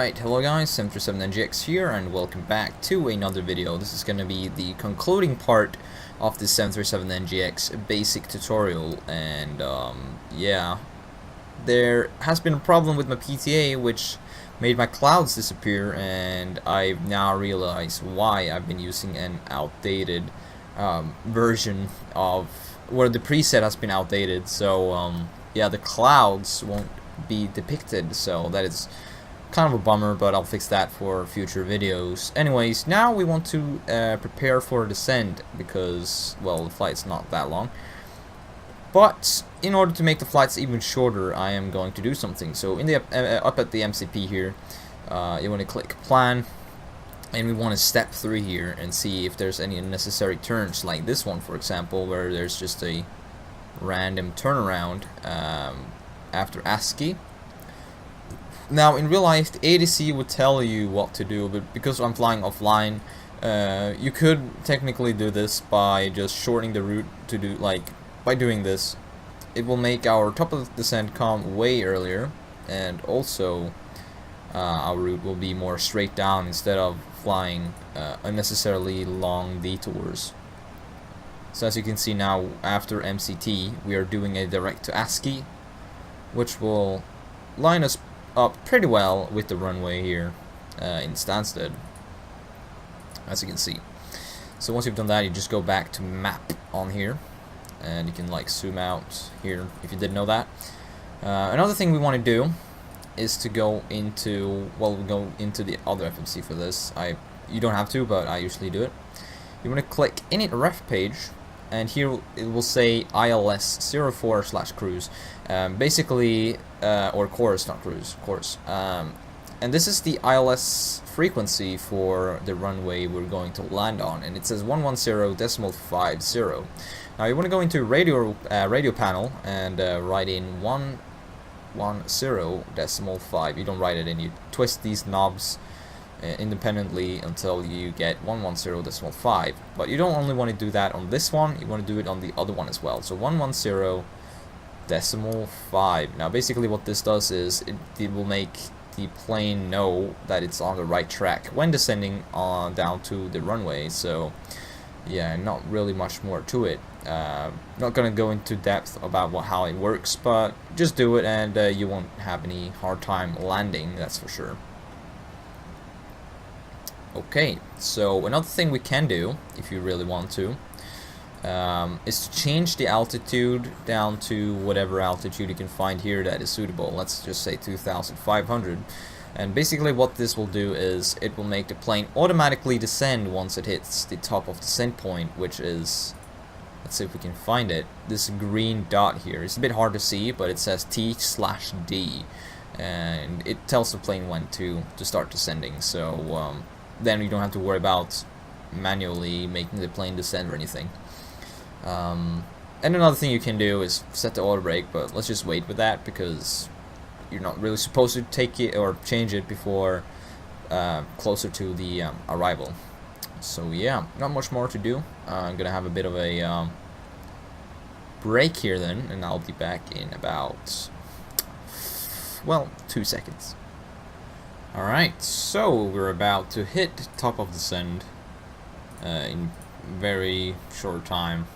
Alright, hello guys, 737NGX here, and welcome back to another video. This is going to be the concluding part of the 737NGX basic tutorial, and yeah, there has been a problem with my PTA which made my clouds disappear, and I've now realized why. I've been using an outdated version of where the preset has been outdated, so yeah, the clouds won't be depicted, so that is kind of a bummer, but I'll fix that for future videos. Anyways, now we want to prepare for a descent because, well, the flight's not that long. But in order to make the flights even shorter, I am going to do something. So in the up at the MCP here, you want to click Plan, and we want to step 3 here and see if there's any unnecessary turns, like this one, for example, where there's just a random turnaround after ASCII. Now, in real life, the ADC would tell you what to do, but because I'm flying offline, you could technically do this by just shortening the route to do, like, by doing this. It will make our top of the descent come way earlier, and also our route will be more straight down instead of flying unnecessarily long detours. So as you can see now, after MCT, we are doing a direct to ASCII, which will line us up pretty well with the runway here in Stansted, as you can see. So once you've done that, you just go back to map on here, and you can like zoom out here if you didn't know that. Another thing we want to do is to go into, well, we'll go into the other FMC for this. You don't have to, but I usually do it. You want to click init ref page, and here it will say ILS 04/cruise, basically, or course, not cruise, course. And this is the ILS frequency for the runway we're going to land on, and it says 110.50. Now you want to go into radio panel and write in 110.5. You don't write it in, you twist these knobs independently until you get 110.5, but you don't only want to do that on this one, you want to do it on the other one as well. So 110.5. Now basically what this does is it will make the plane know that it's on the right track when descending on down to the runway. So yeah, not really much more to it. Not gonna go into depth about how it works, but just do it, and you won't have any hard time landing, that's for sure. Okay, so another thing we can do, if you really want to, is to change the altitude down to whatever altitude you can find here that is suitable. Let's just say 2,500. And basically what this will do is it will make the plane automatically descend once it hits the top of descent point, which is, let's see if we can find it, this green dot here. It's a bit hard to see, but it says T/D, and it tells the plane when to start descending. So then you don't have to worry about manually making the plane descend or anything. And another thing you can do is set the auto brake, but let's just wait with that because you're not really supposed to take it or change it before closer to the arrival. So yeah, not much more to do. I'm gonna have a bit of a break here then, and I'll be back in about, well, 2 seconds. Alright, so we're about to hit top of descent in very short time,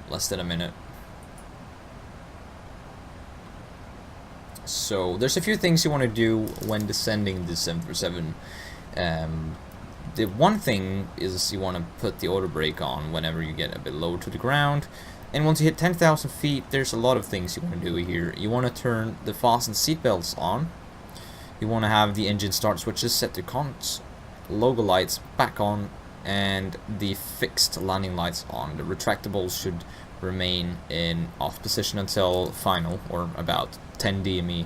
less than a minute. So there's a few things you want to do when descending the 737. The one thing is you want to put the auto brake on whenever you get a bit low to the ground, and once you hit 10,000 feet, there's a lot of things you want to do here. You want to turn the fasten seatbelts on. You want to have the engine start switches set to cons, logo lights back on, and the fixed landing lights on. The retractables should remain in off position until final, or about 10 DME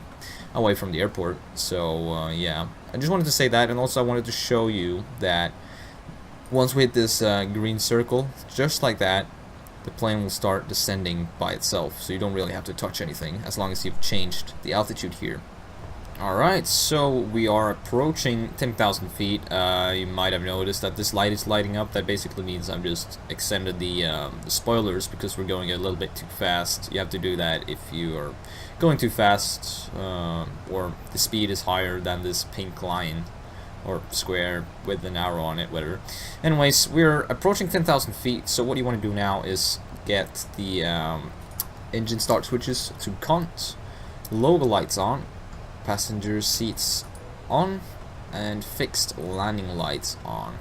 away from the airport. So yeah, I just wanted to say that, and also I wanted to show you that once we hit this green circle, just like that, the plane will start descending by itself, so you don't really have to touch anything as long as you've changed the altitude here. Alright, so we are approaching 10,000 feet. You might have noticed that this light is lighting up. That basically means I've just extended the spoilers because we're going a little bit too fast. You have to do that if you are going too fast, or the speed is higher than this pink line or square with an arrow on it, whatever. Anyways, we're approaching 10,000 feet, so what you want to do now is get the engine start switches to cont, logo lights on, passenger seats on, and fixed landing lights on.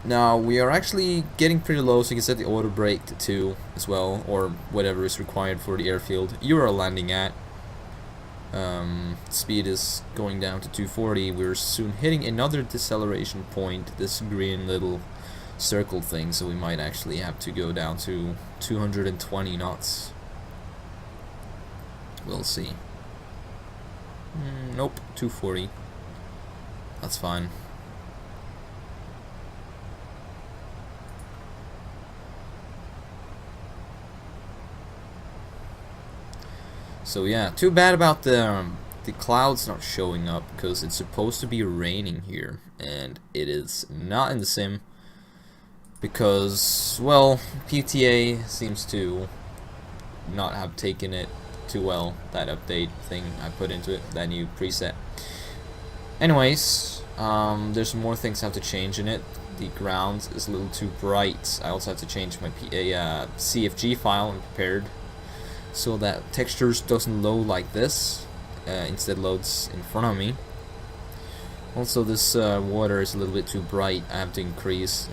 Now we are actually getting pretty low, so you can set the auto brake to 2 as well, or whatever is required for the airfield you are landing at. Speed is going down to 240. We're soon hitting another deceleration point, this green little circle thing, so we might actually have to go down to 220 knots. We'll see. Nope, 240. That's fine. So yeah, too bad about the clouds not showing up, because it's supposed to be raining here, and it is not in the sim, because, well, PTA seems to not have taken it too well, that update thing I put into it, that new preset. Anyways, there's more things I have to change in it. The ground is a little too bright. I also have to change my CFG file I'm prepared, so that textures doesn't load like this, instead loads in front of me. Also, this water is a little bit too bright. I have to increase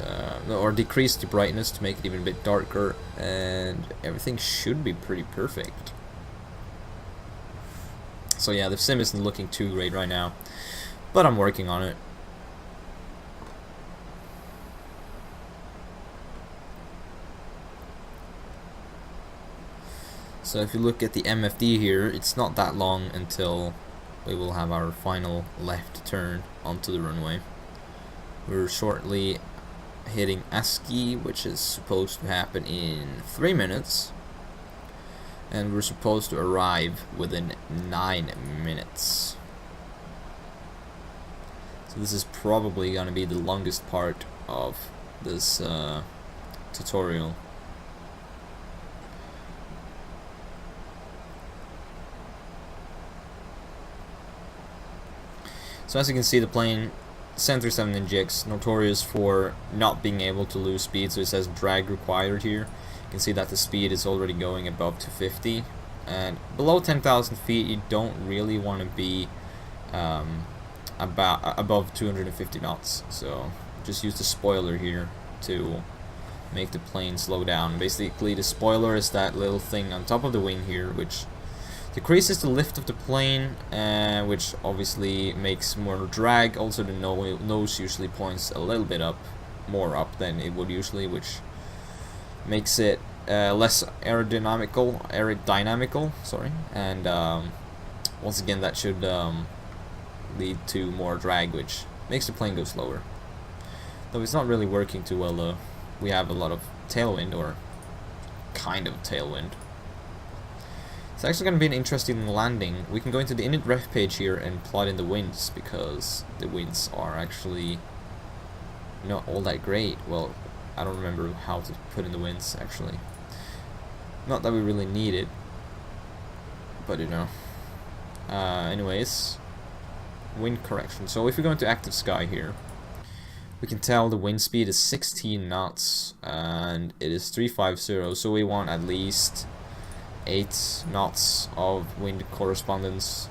or decrease the brightness to make it even a bit darker, and everything should be pretty perfect. So yeah, the sim isn't looking too great right now, but I'm working on it. So if you look at the MFD here, it's not that long until we will have our final left turn onto the runway. We're shortly hitting ASCII, which is supposed to happen in 3 minutes. And we're supposed to arrive within 9 minutes. So this is probably going to be the longest part of this tutorial. So as you can see, the plane 737NGX, notorious for not being able to lose speed, so it says drag required here. You can see that the speed is already going above 250, and below 10,000 feet you don't really want to be above 250 knots, so just use the spoiler here to make the plane slow down. Basically, the spoiler is that little thing on top of the wing here, which decreases the lift of the plane, which obviously makes more drag. Also, the nose usually points a little bit up, more up than it would usually, which makes it less aerodynamical. Sorry, and once again, that should lead to more drag, which makes the plane go slower. Though it's not really working too well, though. We have a lot of tailwind, or kind of tailwind. It's actually going to be an interesting landing. We can go into the init ref page here and plot in the winds, because the winds are actually not all that great. Well, I don't remember how to put in the winds, actually. Not that we really need it, but you know. Anyways, wind correction. So if we go into active sky here, we can tell the wind speed is 16 knots, and it is 350, so we want at least 8 knots of wind correspondence.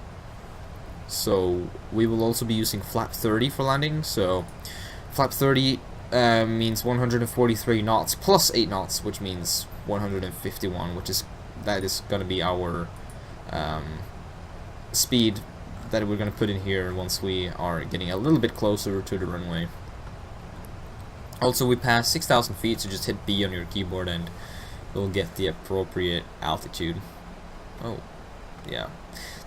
So we will also be using flap 30 for landing. So flap 30 means 143 knots plus 8 knots, which means 151, that is going to be our speed that we're going to put in here once we are getting a little bit closer to the runway. Also, we passed 6,000 feet, so just hit B on your keyboard and we'll get the appropriate altitude. Oh, yeah.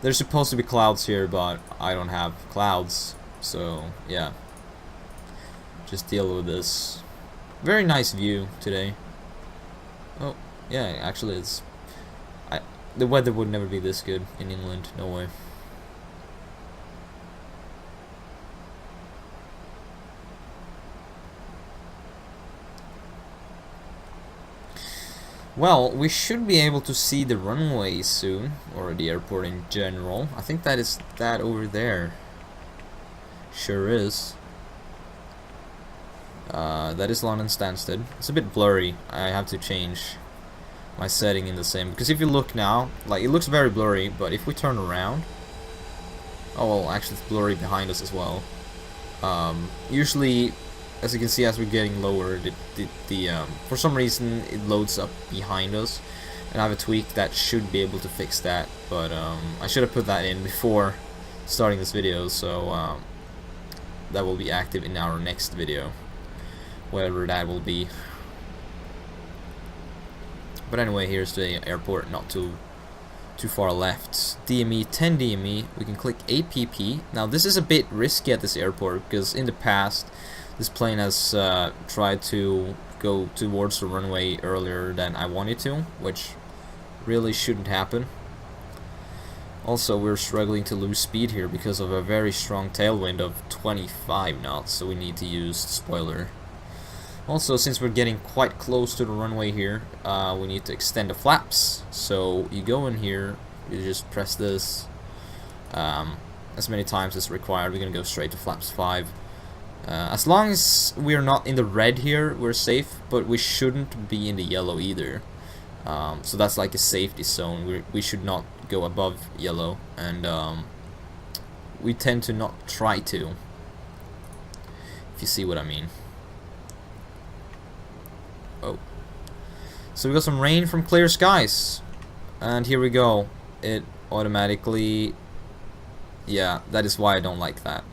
There's supposed to be clouds here, but I don't have clouds, so yeah. Just deal with this. Very nice view today. Oh, yeah, actually it's... the weather would never be this good in England, no way. Well, we should be able to see the runway soon, or the airport in general. I think that is that over there. Sure is. That is London Stansted. It's a bit blurry. I have to change my setting in the same, because if you look now, like, it looks very blurry, but if we turn around, oh well, actually it's blurry behind us as well. Usually, as you can see, as we're getting lower, for some reason it loads up behind us, and I have a tweak that should be able to fix that, but I should have put that in before starting this video, so that will be active in our next video, whatever that will be. But anyway, here's the airport, not too far left. DME, 10 DME, we can click APP. Now this is a bit risky at this airport, because in the past this plane has tried to go towards the runway earlier than I wanted to, which really shouldn't happen. Also, we're struggling to lose speed here because of a very strong tailwind of 25 knots, so we need to use the spoiler. Also, since we're getting quite close to the runway here, we need to extend the flaps. So you go in here, you just press this as many times as required. We're gonna go straight to flaps 5. As long as we're not in the red here, we're safe, but we shouldn't be in the yellow either. So that's like a safety zone. We should not go above yellow, and we tend to not try to, if you see what I mean. Oh, so we got some rain from clear skies, and here we go. It automatically, yeah, that is why I don't like that.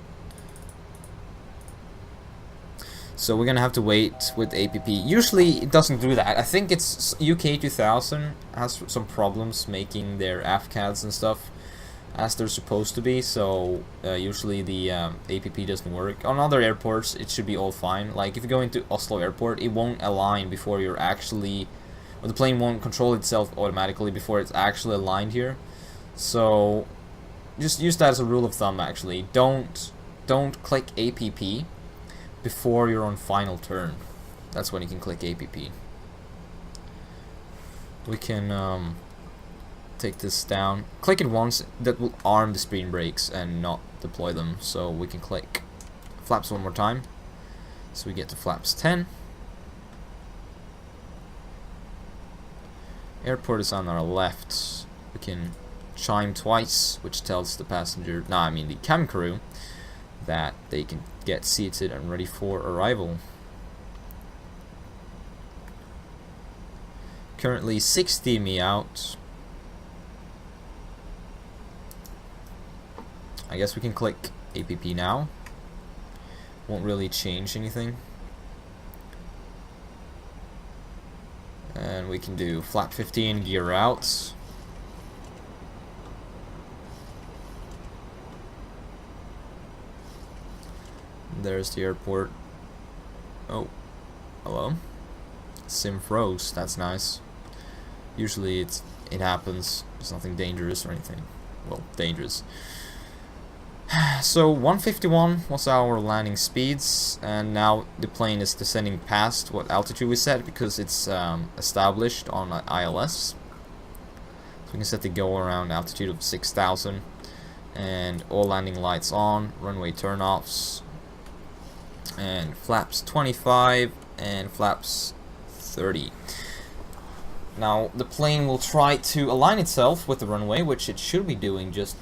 So we're gonna have to wait with APP. Usually it doesn't do that. I think it's UK 2000 has some problems making their AFCADs and stuff as they're supposed to be, so usually the APP doesn't work. On other airports it should be all fine. Like if you go into Oslo airport, it won't align before you're actually, or the plane won't control itself automatically before it's actually aligned here. So just use that as a rule of thumb. Actually, don't click APP before you're on final turn. That's when you can click APP. We can take this down. Click it once, that will arm the screen brakes and not deploy them. So we can click flaps one more time. So we get to flaps 10. Airport is on our left. We can chime twice, which tells the passenger, the cabin crew, that they can get seated and ready for arrival. Currently 60 me out. I guess we can click APP now. Won't really change anything. And we can do flap 15, gear out. There's the airport. Oh, hello. Sim froze. That's nice. Usually it happens. It's nothing dangerous or anything. Well, dangerous. So 151 was our landing speeds, and now the plane is descending past what altitude we set because it's established on ILS. So we can set the go around altitude of 6,000, and all landing lights on, runway turnoffs, and flaps 25 and flaps 30. Now the plane will try to align itself with the runway, which it should be doing just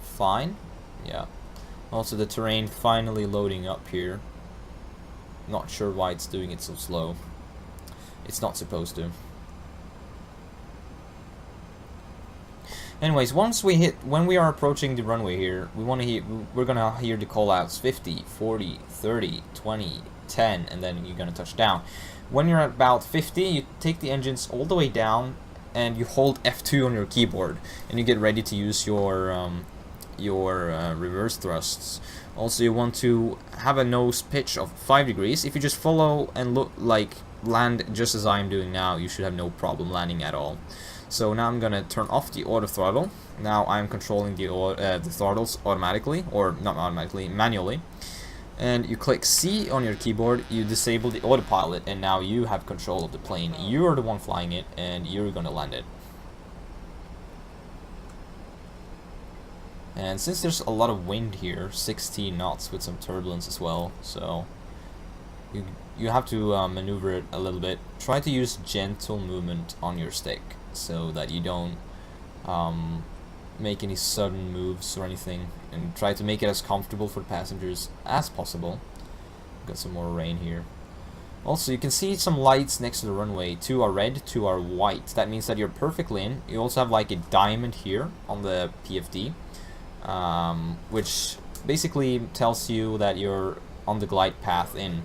fine. Yeah. Also the terrain finally loading up here. Not sure why it's doing it so slow. It's not supposed to. Anyways, when we are approaching the runway here, we're gonna hear the call outs 50, 40, 30, 20, 10, and then you're gonna touch down. When you're at about 50, you take the engines all the way down and you hold F2 on your keyboard, and you get ready to use your reverse thrusts. Also, you want to have a nose pitch of 5 degrees. If you just follow and land just as I'm doing now, you should have no problem landing at all. So now I'm gonna turn off the auto throttle. Now I'm controlling the throttles automatically, or not automatically, manually. And you click C on your keyboard, you disable the autopilot, and now you have control of the plane. You're the one flying it, and you're gonna land it. And since there's a lot of wind here, 16 knots with some turbulence as well, so you have to maneuver it a little bit. Try to use gentle movement on your stick so that you don't make any sudden moves or anything, and try to make it as comfortable for the passengers as possible. Got some more rain here. Also, you can see some lights next to the runway. 2 are red, 2 are white. That means that you're perfectly in. You also have like a diamond here on the PFD, which basically tells you that you're on the glide path in.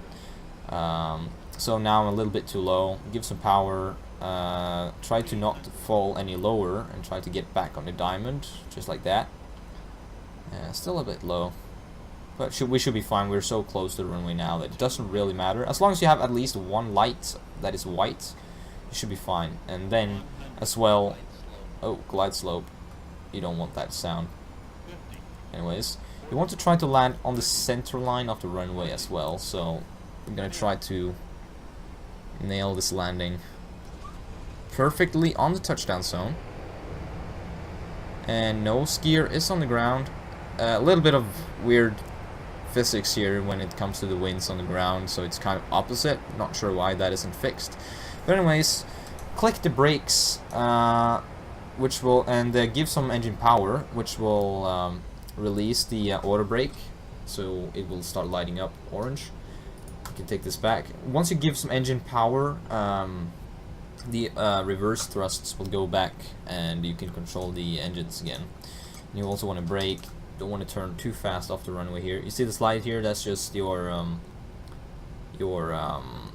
So now I'm a little bit too low. Give some power. Try to not fall any lower and try to get back on the diamond, just like that. Still a bit low, but we should be fine. We're so close to the runway now that it doesn't really matter. As long as you have at least one light that is white, you should be fine. And then as well, oh, glide slope, you don't want that sound. Anyways, you want to try to land on the center line of the runway as well, so I'm gonna try to nail this landing perfectly on the touchdown zone. And nose gear is on the ground. A little bit of weird physics here when it comes to the winds on the ground, so it's kind of opposite. Not sure why that isn't fixed. But anyways, click the brakes, which will, and give some engine power, which will release the auto brake, so it will start lighting up orange. You can take this back. Once you give some engine power, the reverse thrusts will go back and you can control the engines again. And you also want to brake. Don't want to turn too fast off the runway here. You see the slide here? That's just your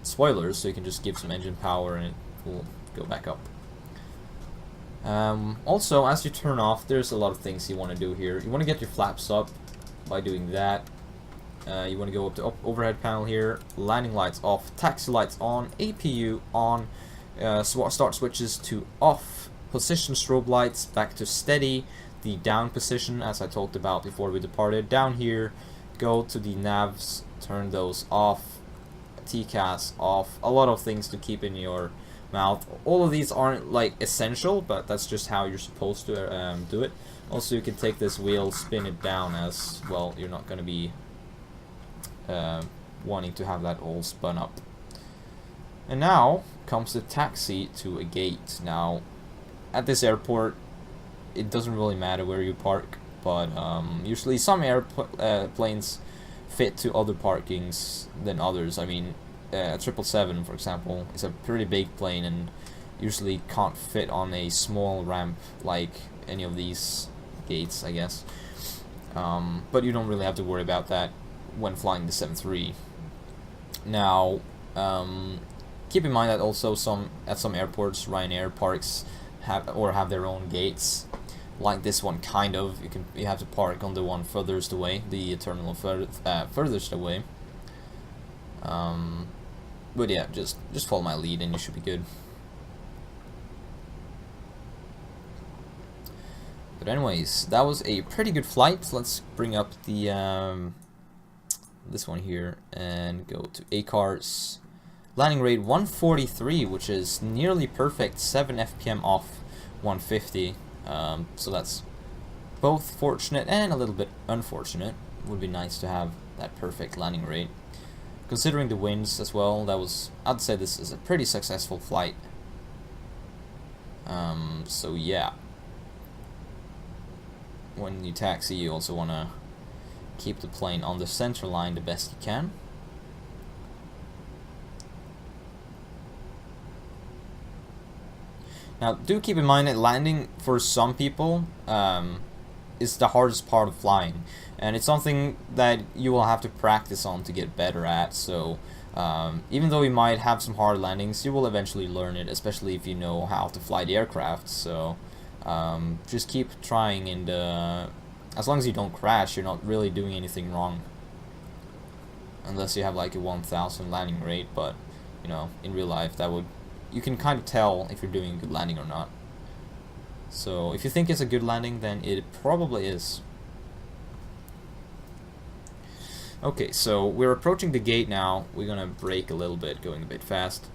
spoilers, so you can just give some engine power and it will go back up. Also, as you turn off, there's a lot of things you want to do here. You want to get your flaps up by doing that. You want to go up to overhead panel here, landing lights off, taxi lights on, APU on, start switches to off, position strobe lights back to steady, the down position as I talked about before we departed. Down here, go to the navs, turn those off, TCAS off, a lot of things to keep in your mouth. All of these aren't like essential, but that's just how you're supposed to do it. Also, you can take this wheel, spin it down as well. You're not going to be wanting to have that all spun up. And now comes the taxi to a gate. Now, at this airport, it doesn't really matter where you park, but usually some airplanes fit to other parkings than others. I mean, a 777, for example, is a pretty big plane and usually can't fit on a small ramp like any of these gates, I guess. But you don't really have to worry about that when flying the 73. Now, keep in mind that also at some airports, Ryanair parks have their own gates, like this one kind of. You have to park on the one furthest away, the terminal furthest away. But yeah, just follow my lead and you should be good. But anyways, that was a pretty good flight. Let's bring up the this one here and go to ACARS. Landing rate 143, which is nearly perfect, 7 FPM off 150. So that's both fortunate and a little bit unfortunate. It would be nice to have that perfect landing rate. Considering the winds as well, I'd say this is a pretty successful flight. So yeah. When you taxi, you also want to keep the plane on the center line the best you can. Now, do keep in mind that landing for some people is the hardest part of flying, and it's something that you will have to practice on to get better at. So even though you might have some hard landings, you will eventually learn it, especially if you know how to fly the aircraft. So just keep trying, and as long as you don't crash, you're not really doing anything wrong, unless you have like a 1000 landing rate. But you know, in real life, you can kind of tell if you're doing a good landing or not. So if you think it's a good landing, then it probably is. Okay, so we're approaching the gate now. We're gonna brake a little bit, going a bit fast.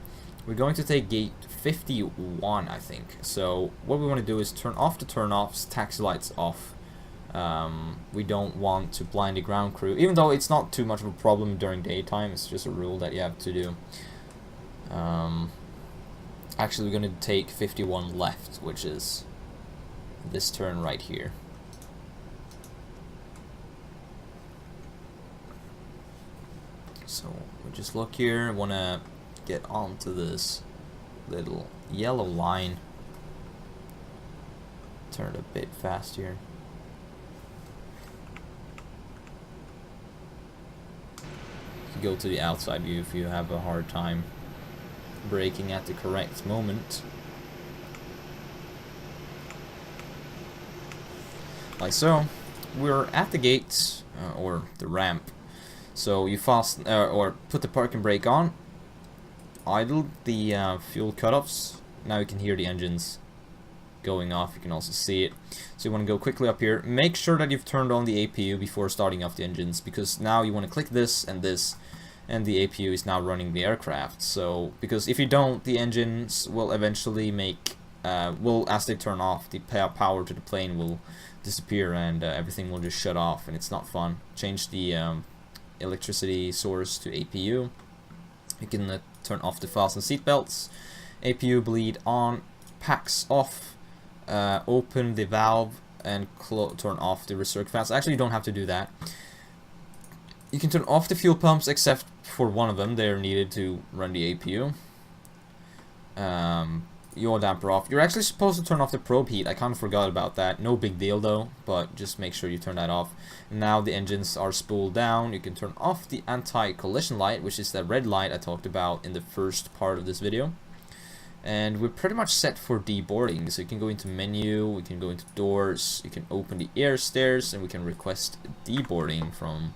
We're going to take gate 51, I think. So what we want to do is turn off the turn-offs, taxi lights off. We don't want to blind the ground crew, even though it's not too much of a problem during daytime. It's just a rule that you have to do. Actually, we're going to take 51 left, which is this turn right here. So we just look here, want to get onto this little yellow line. Turn it a bit fast here. Go to the outside view if you have a hard time braking at the correct moment. Like so. We're at the gate, or the ramp. So you fast or put the parking brake on, idle the fuel cutoffs. Now you can hear the engines going off. You can also see it. So you want to go quickly up here. Make sure that you've turned on the APU before starting off the engines, because now you want to click this, and the APU is now running the aircraft. So because if you don't, the engines will eventually make as they turn off, the power to the plane will disappear, and everything will just shut off, and it's not fun. Change the electricity source to APU. You can turn off the fasten seatbelts, APU bleed on, packs off, open the valve, and turn off the recirc fans. Actually, you don't have to do that. You can turn off the fuel pumps, except for one of them. They're needed to run the APU. Yaw damper off. You're actually supposed to turn off the probe heat. I kind of forgot about that. No big deal though, but just make sure you turn that off. Now the engines are spooled down. You can turn off the anti-collision light, which is that red light I talked about in the first part of this video. And we're pretty much set for deboarding. So you can go into menu, we can go into doors, you can open the air stairs, and we can request deboarding from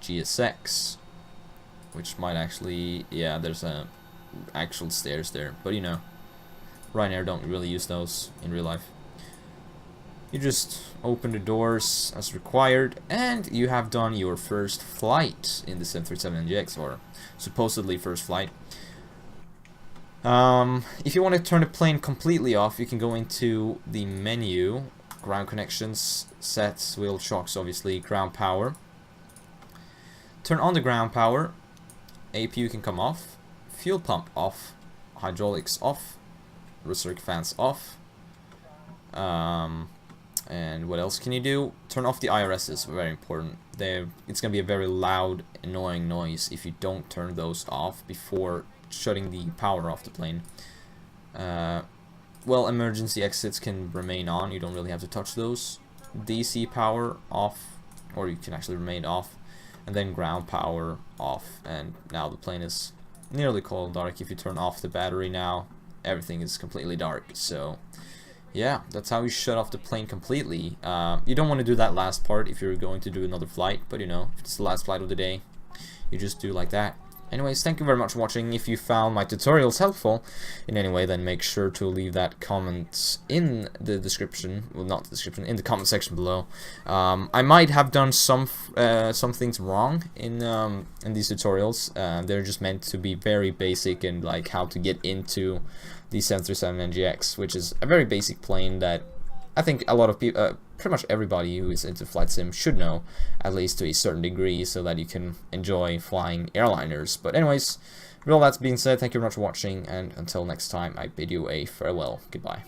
GSX, which might actually, yeah, there's a actual stairs there, but you know, Ryanair don't really use those in real life. You just open the doors as required, and you have done your first flight in the 737NGX, or supposedly first flight. If you want to turn the plane completely off, you can go into the menu, ground connections, sets, wheel shocks, obviously, ground power. Turn on the ground power, APU can come off, fuel pump off, hydraulics off, recirc fans off. And what else can you do? Turn off the IRSs, very important. It's going to be a very loud, annoying noise if you don't turn those off before shutting the power off the plane. Well, emergency exits can remain on. You don't really have to touch those. DC power off, or you can actually remain off. And then ground power off. And now the plane is nearly cold dark. If you turn off the battery now, everything is completely dark. So yeah, that's how you shut off the plane completely. You don't want to do that last part if you're going to do another flight, but you know, if it's the last flight of the day, you just do like that. Anyways, thank you very much for watching. If you found my tutorials helpful in any way, then make sure to leave that comment in the description. Well, not the description, in the comment section below. I might have done some things wrong in these tutorials. They're just meant to be very basic, and like how to get into the 737NGX, which is a very basic plane that I think a lot of people, pretty much everybody who is into flight sim should know, at least to a certain degree, so that you can enjoy flying airliners. But anyways, with all that being said, thank you very much for watching, and until next time, I bid you a farewell. Goodbye.